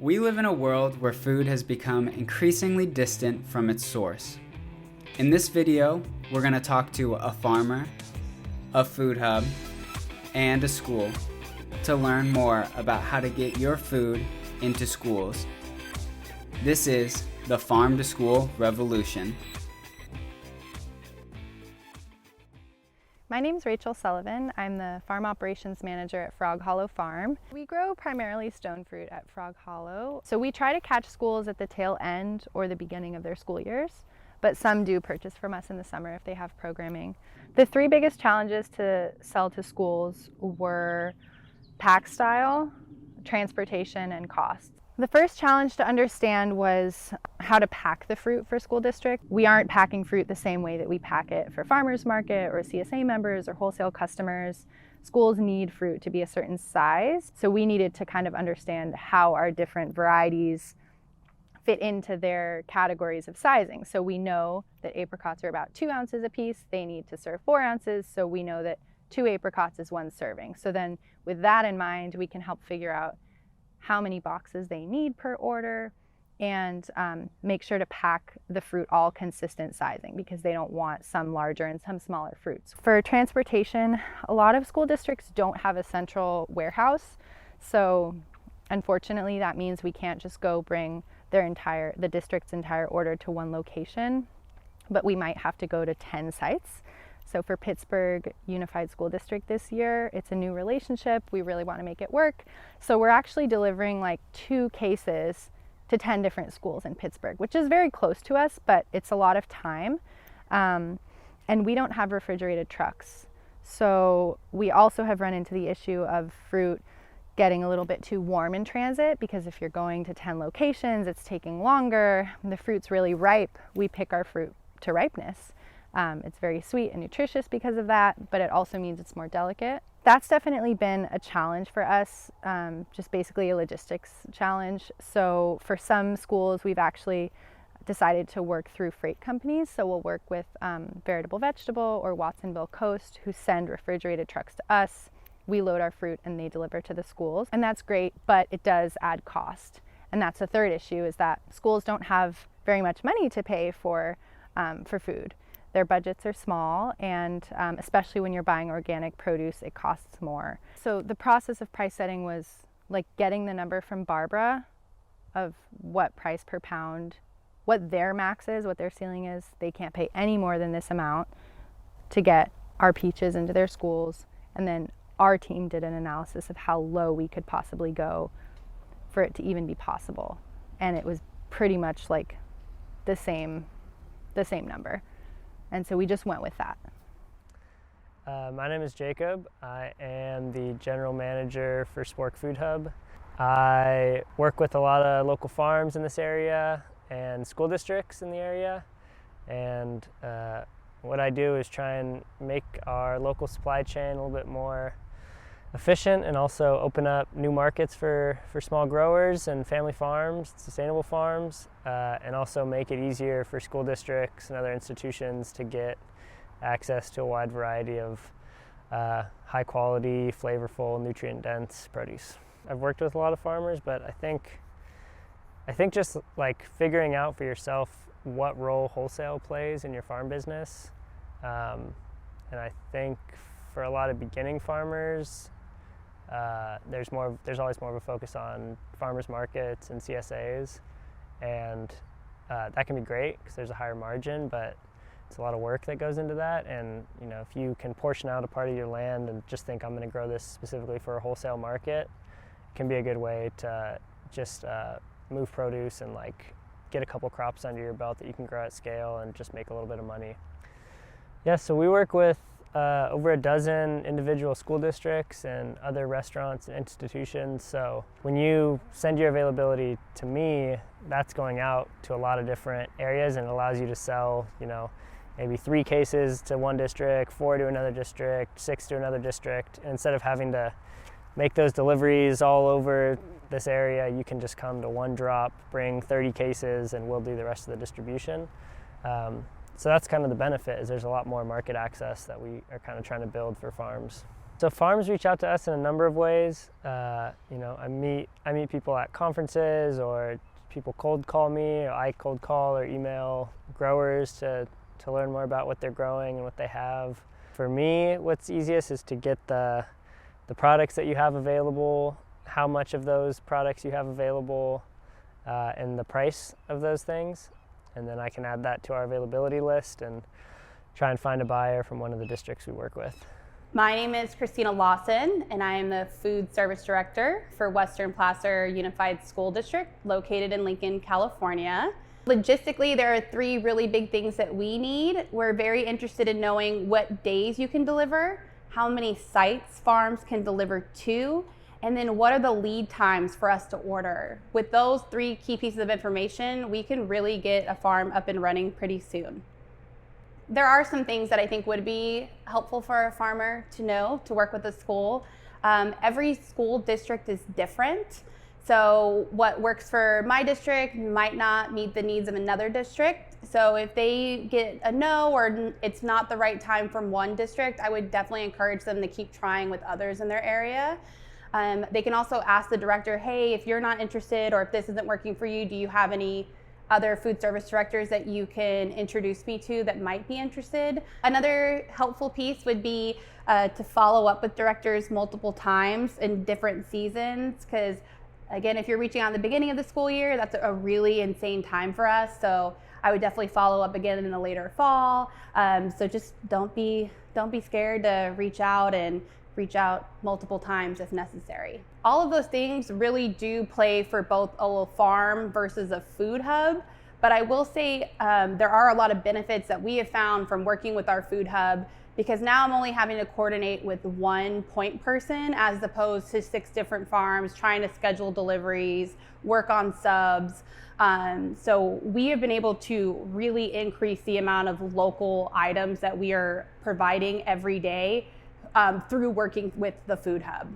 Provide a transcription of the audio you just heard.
We live in a world where food has become increasingly distant from its source. In this video, we're going to talk to a farmer, a food hub, and a school to learn more about how to get your food into schools. This is the Farm to School Revolution. My name is Rachel Sullivan. I'm the Farm Operations Manager at Frog Hollow Farm. We grow primarily stone fruit at Frog Hollow. So we try to catch schools at the tail end or the beginning of their school years, but some do purchase from us in the summer if they have programming. The three biggest challenges to sell to schools were pack style, transportation, and cost. The first challenge to understand was how to pack the fruit for school district. We aren't packing fruit the same way that we pack it for farmers market or CSA members or wholesale customers. Schools need fruit to be a certain size, so we needed to kind of understand how our different varieties fit into their categories of sizing. So we know that apricots are about 2 ounces a piece. They need to serve 4 ounces, so we know that 2 apricots is 1 serving. So then with that in mind, we can help figure out how many boxes they need per order and make sure to pack the fruit all consistent sizing because they don't want some larger and some smaller fruits. For transportation, a lot of school districts don't have a central warehouse. So unfortunately, that means we can't just go bring the district's entire order to one location, but we might have to go to 10 sites. So for Pittsburgh Unified School District this year, it's a new relationship. We really want to make it work. So we're actually delivering like 2 cases to 10 different schools in Pittsburgh, which is very close to us, but it's a lot of time. And we don't have refrigerated trucks. So we also have run into the issue of fruit getting a little bit too warm in transit because if you're going to 10 locations, it's taking longer. The fruit's really ripe. We pick our fruit to ripeness. It's very sweet and nutritious because of that, but it also means it's more delicate. That's definitely been a challenge for us, just basically a logistics challenge. So for some schools, we've actually decided to work through freight companies. So we'll work with Veritable Vegetable or Watsonville Coast, who send refrigerated trucks to us. We load our fruit and they deliver to the schools. And that's great, but it does add cost. And that's the third issue, is that schools don't have very much money to pay for food. Their budgets are small, and especially when you're buying organic produce, it costs more. So the process of price setting was like getting the number from Barbara of what price per pound, what their max is, what their ceiling is. They can't pay any more than this amount to get our peaches into their schools. And then our team did an analysis of how low we could possibly go for it to even be possible. And it was pretty much like the same number. And so we just went with that. My name is Jacob. I am the general manager for Spork Food Hub. I work with a lot of local farms in this area and school districts in the area. And what I do is try and make our local supply chain a little bit more efficient and also open up new markets for small growers and family farms, sustainable farms, and also make it easier for school districts and other institutions to get access to a wide variety of high quality, flavorful, nutrient dense produce. I've worked with a lot of farmers, but I think just like figuring out for yourself what role wholesale plays in your farm business. And I think for a lot of beginning farmers, there's always more of a focus on farmers markets and CSAs, and that can be great because there's a higher margin, but it's a lot of work that goes into that. And you know, if you can portion out a part of your land and just think, I'm going to grow this specifically for a wholesale market, it can be a good way to just move produce and like get a couple crops under your belt that you can grow at scale and just make a little bit of money. Yeah, so we work with over a dozen individual school districts and other restaurants and institutions. So when you send your availability to me, that's going out to a lot of different areas, and it allows you to sell, you know, maybe 3 cases to one district, 4 to another district, 6 to another district. And instead of having to make those deliveries all over this area, you can just come to one drop, bring 30 cases, and we'll do the rest of the distribution. So that's kind of the benefit, is there's a lot more market access that we are kind of trying to build for farms. So farms reach out to us in a number of ways. I meet people at conferences, or people cold call me, or I cold call or email growers to learn more about what they're growing and what they have. For me, what's easiest is to get the products that you have available, how much of those products you have available, and the price of those things. And then I can add that to our availability list and try and find a buyer from one of the districts we work with. My name is Christina Lawson, and I am the Food Service Director for Western Placer Unified School District, located in Lincoln, California. Logistically, there are 3 really big things that we need. We're very interested in knowing what days you can deliver, how many sites farms can deliver to, and then what are the lead times for us to order. With those 3 key pieces of information, we can really get a farm up and running pretty soon. There are some things that I think would be helpful for a farmer to know to work with a school. Every school district is different. So what works for my district might not meet the needs of another district. So if they get a no, or it's not the right time from one district, I would definitely encourage them to keep trying with others in their area. They can also ask the director, hey, if you're not interested, or if this isn't working for you, do you have any other food service directors that you can introduce me to that might be interested? Another helpful piece would be to follow up with directors multiple times in different seasons, because again, if you're reaching out at the beginning of the school year, that's a really insane time for us. So I would definitely follow up again in the later fall. So just don't be scared to reach out multiple times if necessary. All of those things really do play for both a farm versus a food hub, but I will say there are a lot of benefits that we have found from working with our food hub, because now I'm only having to coordinate with one point person as opposed to 6 different farms trying to schedule deliveries, work on subs. So we have been able to really increase the amount of local items that we are providing every day through working with the food hub.